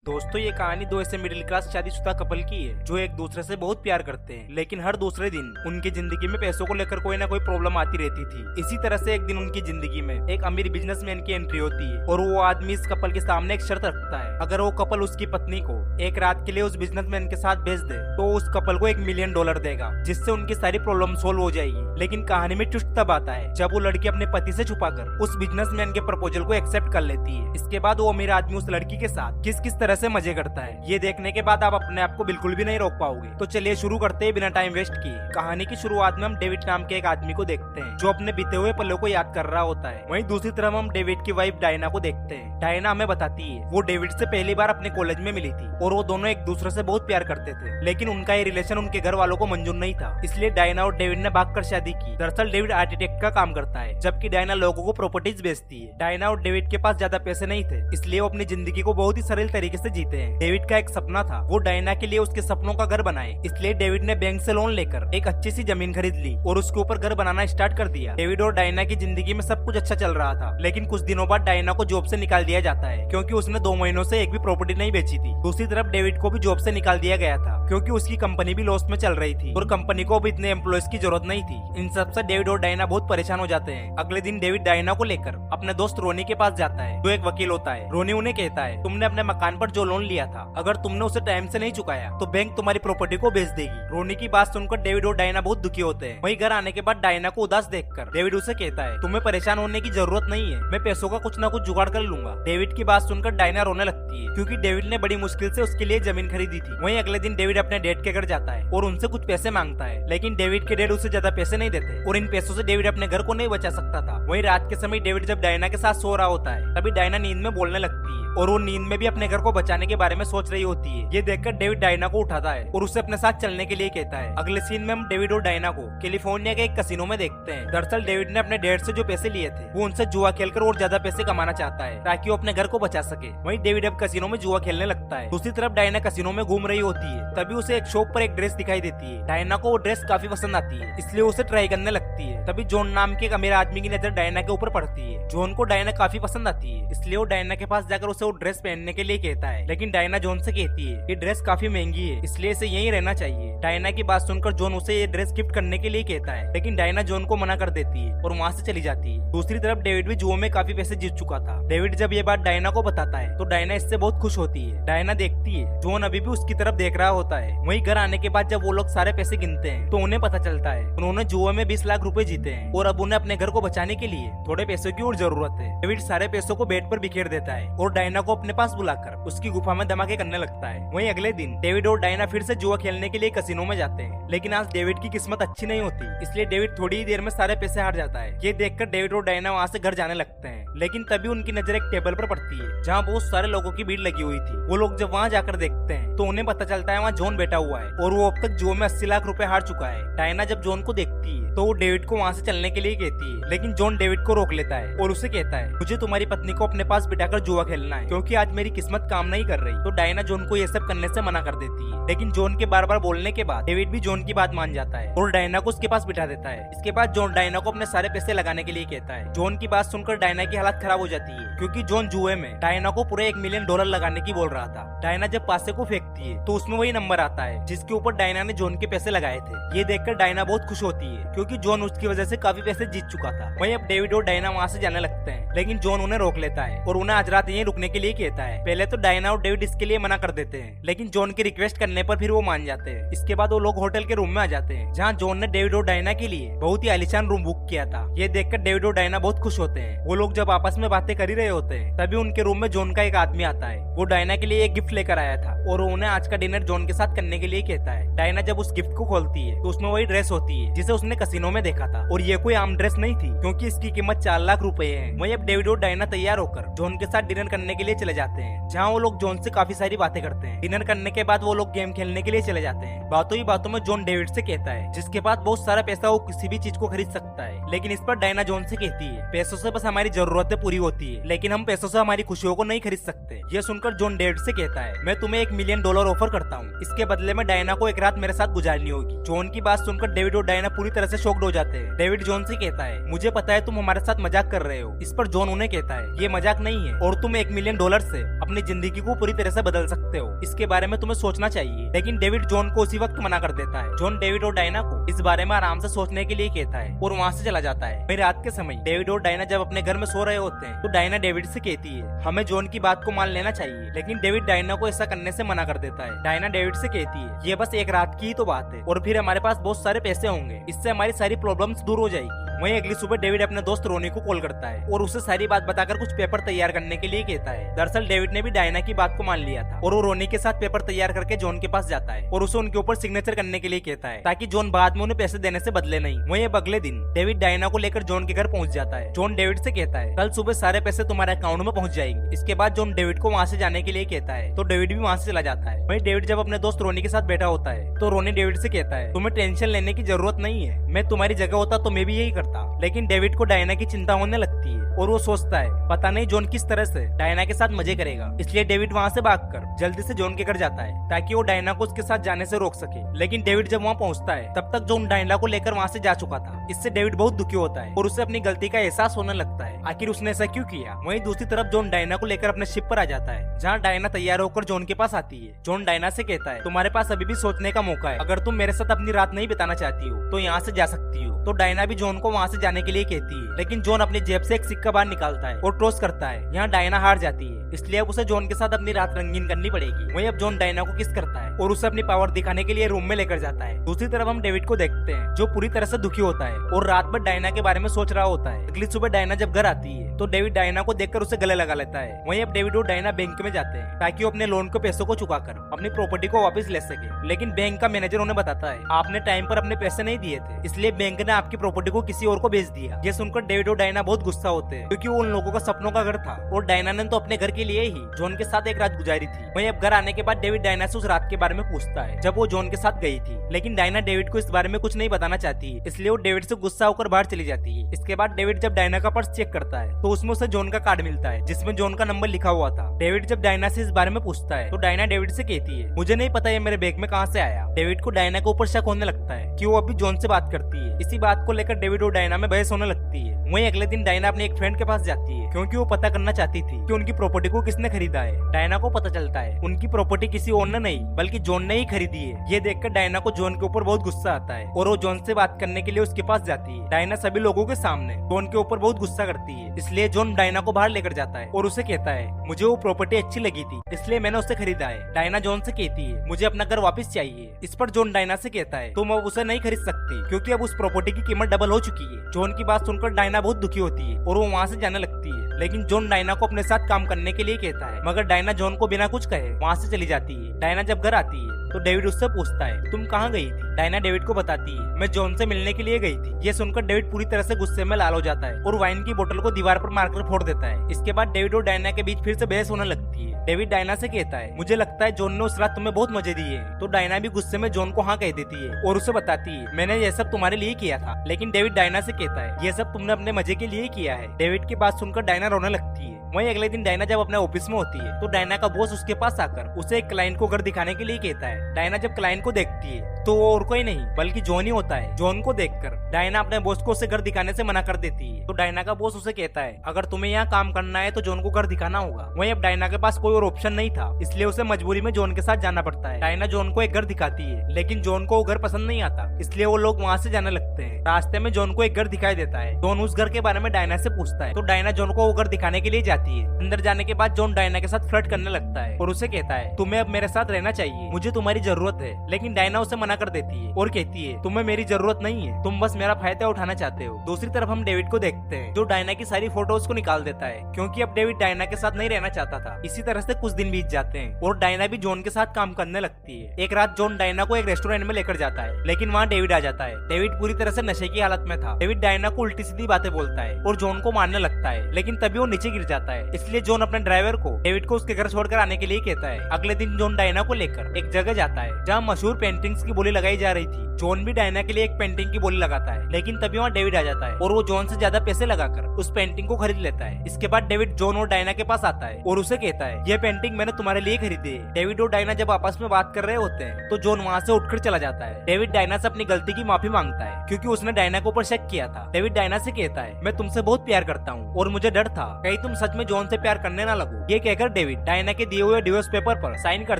दोस्तों ये कहानी दो ऐसे मिडिल क्लास शादीशुदा कपल की है जो एक दूसरे से बहुत प्यार करते हैं, लेकिन हर दूसरे दिन उनकी जिंदगी में पैसों को लेकर कोई ना कोई प्रॉब्लम आती रहती थी। इसी तरह से एक दिन उनकी जिंदगी में एक अमीर बिजनेसमैन की एंट्री होती है और वो आदमी इस कपल के सामने एक शर्त रखता है। अगर वो कपल उसकी पत्नी को एक रात के लिए उस बिजनेसमैन के साथ भेज दे तो उस कपल को $1 मिलियन देगा, जिससे उनकी सारी प्रॉब्लम सोल्व हो जाएगी। लेकिन कहानी में ट्विस्ट तब आता है जब वो लड़की अपने पति से छुपाकर उस बिजनेसमैन के प्रपोजल को एक्सेप्ट कर लेती है। इसके बाद वो अमीर आदमी उस लड़की के साथ किस किस तरह से मजे करता है, ये देखने के बाद आप अपने आप को बिल्कुल भी नहीं रोक पाओगे। तो चलिए शुरू करते हैं बिना टाइम वेस्ट किए। कहानी की शुरुआत में हम डेविड नाम के एक आदमी को देखते हैं जो अपने बीते हुए पलों को याद कर रहा होता है। वहीं दूसरी तरफ हम डेविड की वाइफ डायना को देखते हैं। डायना हमें बताती है वो डेविड से पहली बार अपने कॉलेज में मिली थी और वो दोनों एक दूसरे से बहुत प्यार करते थे, लेकिन उनका ये रिलेशन उनके घर वालों को मंजूर नहीं था। इसलिए डायना और डेविड ने भागकर शादी की। दरअसल डेविड आर्किटेक्ट का काम करता है जबकि डायना लोगों को प्रॉपर्टीज बेचती है। डायना और डेविड के पास ज्यादा पैसे नहीं थे, इसलिए वो अपनी जिंदगी को बहुत ही सरल तरीके से जीते हैं। डेविड का एक सपना था वो डायना के लिए उसके सपनों का घर बनाए, इसलिए डेविड ने बैंक से लोन लेकर एक अच्छी सी जमीन खरीद ली और उसके ऊपर घर बनाना स्टार्ट कर दिया। डेविड और डायना की जिंदगी में सब कुछ अच्छा चल रहा था, लेकिन कुछ दिनों बाद डायना को जॉब से निकाल दिया जाता है क्योंकि उसने 2 महीनों से एक भी प्रॉपर्टी नहीं बेची थी। दूसरी तरफ डेविड को भी जॉब से निकाल दिया गया था क्योंकि उसकी कंपनी भी लॉस में चल रही थी और कंपनी को अब इतने एम्प्लॉयज की जरूरत नहीं थी। इन सब से डेविड और डायना बहुत परेशान हो जाते हैं। अगले दिन डेविड डायना को लेकर अपने दोस्त रोनी के पास जाता है जो एक वकील होता है। रोनी उन्हें कहता है तुमने अपने मकान पर जो लोन लिया था अगर तुमने उसे टाइम से नहीं चुकाया तो बैंक तुम्हारी प्रॉपर्टी को बेच देगी। रोनी की बात सुनकर डेविड और डायना बहुत दुखी होते हैं। वहीं घर आने के बाद डायना को उदास देखकर डेविड उसे कहता है तुम्हें परेशान होने की जरूरत नहीं है, मैं पैसों का कुछ ना कुछ जुगाड़ कर लूंगा। डेविड की बात सुनकर डायना रोने लगती है क्योंकि डेविड ने बड़ी मुश्किल से उसके लिए जमीन खरीदी थी। वहीं अगले दिन डेविड अपने डैड के घर जाता है और उनसे कुछ पैसे मांगता है, लेकिन डेविड के डैड उसे ज्यादा पैसे नहीं देते और इन पैसों से डेविड अपने घर को नहीं बचा सकता था। वहीं रात के समय डेविड जब डायना के साथ सो रहा होता है तभी डायना नींद में बोलने लगती है और वो नींद में भी अपने घर को बचाने के बारे में सोच रही होती है। ये देखकर डेविड डायना को उठाता है और उसे अपने साथ चलने के लिए कहता है। अगले सीन में हम डेविड और डायना को कैलिफोर्निया के एक कसिनो में देखते हैं। दरअसल डेविड ने अपने डैड से जो पैसे लिए थे वो उनसे जुआ खेलकर और ज्यादा पैसे कमाना चाहता है ताकि वो अपने घर को बचा सके। वहीं डेविड अब कसिनो में जुआ खेलने लगता है। दूसरी तरफ डायना कसिनो में घूम रही होती है, तभी उसे एक शॉप पर एक ड्रेस दिखाई देती है। डायना को वो ड्रेस काफी पसंद आती है, इसलिए उसे ट्राई करने लगती है। तभी जॉन नाम के एक अमीर आदमी की नजर डायना के ऊपर पड़ती है। जॉन को डायना काफी पसंद आती है, इसलिए वो डायना के पास जाकर उसे वो ड्रेस पहनने के लिए कहता है, लेकिन डायना जॉन से कहती है ये ड्रेस काफी महंगी है इसलिए इसे यहीं रहना चाहिए। डायना की बात सुनकर जॉन उसे ये ड्रेस गिफ्ट करने के लिए कहता है, लेकिन डायना जॉन को मना कर देती है और वहाँ से चली जाती है। दूसरी तरफ डेविड भी जुए में काफी पैसे जीत चुका था। डेविड जब ये बात डायना को बताता है तो डायना इससे बहुत खुश होती है। डायना देखती है जॉन अभी भी उसकी तरफ देख रहा होता है। वहीं घर आने के बाद जब वो लोग सारे पैसे गिनते हैं तो उन्हें पता चलता है उन्होंने जुए में 20 लाख रुपए जीते हैं और अब उन्हें अपने घर को बचाने के लिए थोड़े पैसों की और जरूरत है। डेविड सारे पैसों को बेड पर बिखेर देता है और डायना को अपने पास बुलाकर उसकी गुफा में धमाके करने लगता है। वहीं अगले दिन डेविड और डायना फिर से जुआ खेलने के लिए कसिनो में जाते हैं, लेकिन आज डेविड की किस्मत अच्छी नहीं होती, इसलिए डेविड थोड़ी ही देर में सारे पैसे हार जाता है। ये देखकर डेविड और डायना वहाँ से घर जाने लगते हैं, लेकिन तभी उनकी नजर एक टेबल पर पड़ती है जहाँ बहुत सारे लोगों की भीड़ लगी हुई थी। वो लोग जब वहाँ जाकर देखते हैं तो उन्हें पता चलता है वहाँ जॉन बैठा हुआ है और वो अब तक जुए में 80 लाख रुपए हार चुका है। डायना जब जॉन को देखती है तो वो डेविड को वहाँ से चलने के लिए कहती है, लेकिन जॉन डेविड को रोक लेता है और उसे कहता है मुझे तुम्हारी पत्नी को अपने पास बिठाकर जुआ खेलना है क्योंकि आज मेरी किस्मत काम नहीं कर रही। तो डायना जॉन को ये सब करने से मना कर देती है, लेकिन जॉन के बार बार बोलने के बाद डेविड भी जॉन की बात मान जाता है और डायना को उसके पास बिठा देता है। इसके बाद जॉन डायना को अपने सारे पैसे लगाने के लिए कहता है। जॉन की बात सुनकर डायना की हालत खराब हो जाती है क्योंकि जॉन जुए में डायना को पूरे $1 मिलियन लगाने की बोल रहा था। डायना जब पासे को फेंकती है तो उसमें वही नंबर आता है जिसके ऊपर डायना ने जॉन के पैसे लगाए थे। ये देखकर डायना बहुत खुश होती है क्योंकि जॉन उसकी वजह से काफी पैसे जीत चुका था। वहीं अब डेविड और डायना वहाँ से जाने लगते हैं, लेकिन जॉन उन्हें रोक लेता है और उन्हें आज रात यहीं रुकने के लिए कहता है। पहले तो डायना और डेविड इसके लिए मना कर देते हैं, लेकिन जॉन की रिक्वेस्ट करने पर फिर वो मान जाते हैं। इसके बाद वो लोग होटल के रूम में आ जाते हैं जहाँ जॉन ने डेविड और डायना के लिए बहुत ही आलीशान रूम बुक किया था। ये देखकर डेविड और डायना बहुत खुश होते हैं। वो लोग जब आपस में बातें कर ही रहे होते हैं तभी उनके रूम में जॉन का एक आदमी आता है। वो डायना के लिए एक गिफ्ट लेकर आया था और उन्हें आज का डिनर जॉन के साथ करने के लिए कहता है। डायना जब उस गिफ्ट को खोलती है तो उसमें वही ड्रेस होती है जिसे उसने कसिनो में देखा था और ये कोई आम ड्रेस नहीं थी क्योंकि इसकी कीमत 4 लाख रुपए है। वहीं अब डेविड और डायना तैयार होकर जॉन के साथ डिनर करने के लिए चले जाते हैं जहाँ वो लोग जॉन से काफी सारी बातें करते हैं। डिनर करने के बाद वो लोग गेम खेलने के लिए चले जाते हैं। बातों ही बातों में जॉन डेविड से कहता है जिसके पास बहुत सारा पैसा वो किसी भी चीज को खरीद सकता है, लेकिन इस पर डायना जॉन से कहती है पैसों से बस हमारी जरूरतें पूरी होती है, लेकिन हम पैसों से हमारी खुशियों को नहीं खरीद सकते। ये सुनकर जॉन डेविड से कहता है मैं तुम्हें $1 मिलियन ऑफर करता हूँ, इसके बदले में डायना को एक रात मेरे साथ गुजारनी होगी। जॉन की बात सुनकर डेविड और डायना पूरी तरह से शॉक्ड हो जाते हैं। डेविड जॉन से कहता है, मुझे पता है तुम हमारे साथ मजाक कर रहे हो। इस पर जॉन उन्हें कहता है, ये मजाक नहीं है और तुम $1 मिलियन से अपनी जिंदगी को पूरी तरह से बदल सकते हो। इसके बारे में तुम्हें सोचना चाहिए। लेकिन डेविड जॉन को उसी वक्त मना कर देता है। जॉन डेविड और डायना को इस बारे में आराम से सोचने के लिए कहता है और वहाँ से चला जाता है। वहीं रात के समय डेविड और डायना जब अपने घर में सो रहे होते हैं तो डायना डेविड से कहती है, हमें जॉन की बात को मान लेना चाहिए। लेकिन डेविड डायना को ऐसा करने से मना कर देता है। डायना डेविड से कहती है, ये बस एक रात की ही तो बात है और फिर हमारे पास बहुत सारे पैसे होंगे, इससे हमारी सारी प्रॉब्लम्स दूर हो जाएगी। वहीं अगली सुबह डेविड अपने दोस्त रोनी को कॉल करता है और उसे सारी बात बताकर कुछ पेपर तैयार करने के लिए कहता है। दरअसल डेविड ने भी डायना की बात को मान लिया था और वो रोनी के साथ पेपर तैयार करके जॉन के पास जाता है और उसे उनके ऊपर सिग्नेचर करने के लिए कहता है ताकि जॉन बाद में उन्हें पैसे देने से बदले नहीं। वहीं अब अगले दिन डेविड डायना को लेकर जॉन के घर पहुंच जाता है। जॉन डेविड से कहता है, कल सुबह सारे पैसे तुम्हारे अकाउंट में पहुंच जाएंगे। इसके बाद जॉन डेविड को वहाँ से जाने के लिए कहता है तो डेविड भी वहाँ से चला जाता है। वहीं डेविड जब अपने दोस्त रोनी के साथ बैठा होता है तो रोनी डेविड से कहता है, तुम्हें टेंशन लेने की जरूरत नहीं है, मैं तुम्हारी जगह होता तो मैं भी यही करता। लेकिन डेविड को डायना की चिंता होने लगती है और वो सोचता है पता नहीं जॉन किस तरह से डायना के साथ मजे करेगा। इसलिए डेविड वहाँ से भागकर जल्दी से जॉन के घर जाता है ताकि वो डायना को उसके साथ जाने से रोक सके। लेकिन डेविड जब वहाँ पहुँचता है तब तक जॉन डायना को लेकर वहाँ से जा चुका था। इससे डेविड बहुत दुखी होता है और उसे अपनी गलती का एहसास होने लगता है, आखिर उसने ऐसा क्यों किया। वहीं दूसरी तरफ जॉन डायना को लेकर अपने शिप पर आ जाता है जहाँ डायना तैयार होकर जॉन के पास आती है। जॉन डायना से कहता है, तुम्हारे पास अभी भी सोचने का मौका है, अगर तुम मेरे साथ अपनी रात नहीं बिताना चाहती हो तो यहाँ से जा सकती हो। तो डायना भी जॉन को वहाँ से जाने के लिए कहती है। लेकिन जॉन अपनी जेब से एक सिक्का बाहर निकालता है और टॉस करता है। यहाँ डायना हार जाती है, इसलिए अब उसे जॉन के साथ अपनी रात रंगीन करनी पड़ेगी। वहीं अब जॉन डायना को किस करता है और उसे अपनी पावर दिखाने के लिए रूम में लेकर जाता है। दूसरी तरफ हम डेविड को देखते हैं जो पूरी तरह से दुखी होता है और रात भर डायना के बारे में सोच रहा होता है। अगली सुबह डायना जब घर आती है तो डेविड डायना को देखकर उसे गले लगा लेता है। वहीं अब डेविड और डायना बैंक में जाते हैं ताकि वो अपने लोन के पैसों को चुकाकर अपनी प्रॉपर्टी को वापस ले सके। लेकिन बैंक का मैनेजर उन्हें बताता है, आपने टाइम पर अपने पैसे नहीं दिए थे, इसलिए बैंक ने आपकी प्रॉपर्टी को किसी और को बेच दिया। ये सुनकर डेविड और डायना बहुत गुस्सा होते हैं क्योंकि वो उन लोगों का सपनों का घर था और डायना ने तो अपने घर के लिए ही जॉन के साथ एक रात गुजारी थी। वहीं अब घर आने के बाद डेविड डायना से उस रात के बारे में पूछता है जब वो जॉन के साथ गई थी। लेकिन डायना डेविड को इस बारे में कुछ नहीं बताना चाहती, इसलिए वो डेविड से गुस्सा होकर बाहर चली जाती है। इसके बाद डेविड जब डायना का पर्स चेक करता है तो उसमें उसे जॉन का कार्ड मिलता है जिसमें जॉन का नंबर लिखा हुआ था। डेविड जब डायना से इस बारे में पूछता है तो डायना डेविड से कहती है, मुझे नहीं पता ये मेरे बैग में कहाँ से आया। डेविड को डायना के ऊपर शक होने लगता है कि वो अभी जॉन से बात करती है। इसी बात को लेकर डेविड और डायना में बहस होने लगती है। वहीं अगले दिन डायना अपने एक फ्रेंड के पास जाती है क्योंकि वो पता करना चाहती थी कि उनकी प्रॉपर्टी को किसने खरीदा है। डायना को पता चलता है उनकी प्रॉपर्टी किसी और ने नहीं बल्कि जॉन ने ही खरीदी है। ये देखकर डायना को जॉन के ऊपर बहुत गुस्सा आता है और वो जॉन से बात करने के लिए उसके पास जाती है। डायना सभी लोगों के सामने जॉन के ऊपर बहुत गुस्सा करती है, इसलिए जॉन डायना को बाहर लेकर जाता है और उसे कहता है, मुझे वो प्रॉपर्टी अच्छी लगी थी इसलिए मैंने उसे खरीदा है। डायना जॉन से कहती है, मुझे अपना घर वापस चाहिए। इस पर जॉन डायना से कहता है, तुम अब उसे नहीं खरीद सकती क्योंकि अब उस प्रॉपर्टी की कीमत डबल हो चुकी है। जॉन की बात सुनकर डायना बहुत दुखी होती है और वो वहाँ से जाने लगती है। लेकिन जॉन डायना को अपने साथ काम करने के लिए कहता है, मगर डायना जॉन को बिना कुछ कहे वहाँ से चली जाती है। डायना जब घर आती है तो डेविड उससे पूछता है, तुम कहाँ गई थी। डायना डेविड को बताती है, मैं जॉन से मिलने के लिए गई थी। ये सुनकर डेविड पूरी तरह से गुस्से में लाल हो जाता है और वाइन की बोतल को दीवार पर मारकर फोड़ देता है। इसके बाद डेविड और डायना के बीच फिर से बहस होने लगती है। डेविड डायना से कहता है, मुझे लगता है जॉन ने उस रात तुम्हें बहुत मजे दिए। तो डायना भी गुस्से में जॉन को हाँ कह देती है और उसे बताती है, मैंने ये सब तुम्हारे लिए किया था। लेकिन डेविड डायना से कहता है, ये सब तुमने अपने मजे के लिए किया है। डेविड की बात सुनकर डायना रोने लगती है। वहीं अगले दिन डायना जब अपने ऑफिस में होती है तो डायना का बॉस उसके पास आकर उसे एक क्लाइंट को घर दिखाने के लिए कहता है। डायना जब क्लाइंट को देखती है तो वो और कोई नहीं बल्कि जॉन ही होता है। जॉन को देखकर डायना अपने बॉस को उसे घर दिखाने से मना कर देती है। तो डायना का बॉस उसे कहता है, अगर तुम्हें यहाँ काम करना है तो जॉन को घर दिखाना होगा। वहीं अब डायना के पास कोई और ऑप्शन नहीं था, इसलिए उसे मजबूरी में जॉन के साथ जाना पड़ता है। डायना जॉन को एक घर दिखाती है लेकिन जॉन को वो घर पसंद नहीं आता, इसलिए वो लोग वहाँ से जाने लगते हैं। रास्ते में जॉन को एक घर दिखाई देता है। जॉन उस घर के बारे में डायना से पूछता है तो डायना जॉन को वो घर दिखाने के लिए जाती है। अंदर जाने के बाद जॉन डायना के साथ फ्लर्ट करने लगता है और उसे कहता है, तुम्हें अब मेरे साथ रहना चाहिए, मुझे तुम्हारी जरूरत है। लेकिन डायना उसे मना कर देती है और कहती है, तुम्हें मेरी जरूरत नहीं है, तुम बस मेरा फायदा उठाना चाहते हो। दूसरी तरफ हम डेविड को देखते हैं जो डायना की सारी फोटोज को निकाल देता है क्योंकि अब डेविड डायना के साथ नहीं रहना चाहता था। इसी तरह से कुछ दिन बीत जाते हैं और डायना भी जॉन के साथ काम करने लगती है। एक रात जॉन डायना को एक रेस्टोरेंट में लेकर जाता है लेकिन वहाँ डेविड आ जाता है। डेविड पूरी तरह से नशे की हालत में था। डेविड डायना को उल्टी सीधी बातें बोलता है और जॉन को मारने लगता है लेकिन तभी वो नीचे गिर जाता है। है, इसलिए जॉन अपने ड्राइवर को डेविड को उसके घर छोड़कर आने के लिए कहता है। अगले दिन जॉन डायना को लेकर एक जगह जाता है जहाँ मशहूर पेंटिंग्स की बोली लगाई जा रही थी। जॉन भी डायना के लिए एक पेंटिंग की बोली लगाता है, लेकिन तभी वहाँ डेविड आ जाता है और वो जॉन से ज्यादा पैसे लगाकर उस पेंटिंग को खरीद लेता है। इसके बाद डेविड जॉन और डायना के पास आता है और उसे कहता है, ये पेंटिंग मैंने तुम्हारे लिए खरीदी है। डेविड और डायना जब आपस में बात कर रहे होते हैं तो जॉन वहाँ से उठकर चला जाता है। डेविड डायना से अपनी गलती की माफी मांगता है क्योंकि उसने डायना के ऊपर शक किया था। डेविड डायना से कहता है, मैं तुमसे बहुत प्यार करता हूँ और मुझे डर था कहीं तुम सच में जॉन से प्यार करने ना लगो। ये कहकर डेविड डायना के दिए हुए डिवोर्स पेपर पर साइन कर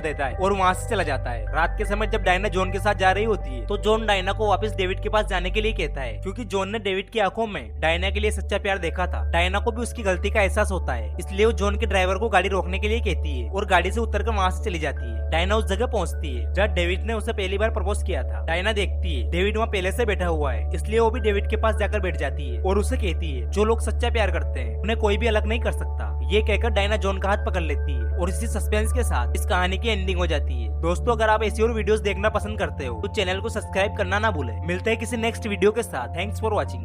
देता है और वहाँ से चला जाता है। रात के समय जब डायना जॉन के साथ जा रही होती है तो जॉन डायना को वापस डेविड के पास जाने के लिए कहता है क्योंकि जॉन ने डेविड की आंखों में डायना के लिए सच्चा प्यार देखा था। डायना को भी उसकी गलती का एहसास होता है, इसलिए वो जॉन के ड्राइवर को गाड़ी रोकने के लिए कहती है और गाड़ी से उतरकर वहाँ से चली जाती है। डायना उस जगह पहुँचती है जहाँ डेविड ने उसे पहली बार प्रपोज किया था। डायना देखती है डेविड वहाँ पहले से बैठा हुआ है, इसलिए वो भी डेविड के पास जाकर बैठ जाती है और उसे कहती है, जो लोग सच्चा प्यार करते हैं उन्हें कोई भी अलग नहीं कर सकता। ये कहकर डायना जॉन का हाथ पकड़ लेती है और इसी सस्पेंस के साथ इस कहानी की एंडिंग हो जाती है। दोस्तों, अगर आप ऐसी और वीडियोस देखना पसंद करते हो तो चैनल को सब्सक्राइब करना ना भूलें। मिलते हैं किसी नेक्स्ट वीडियो के साथ। Thanks for watching.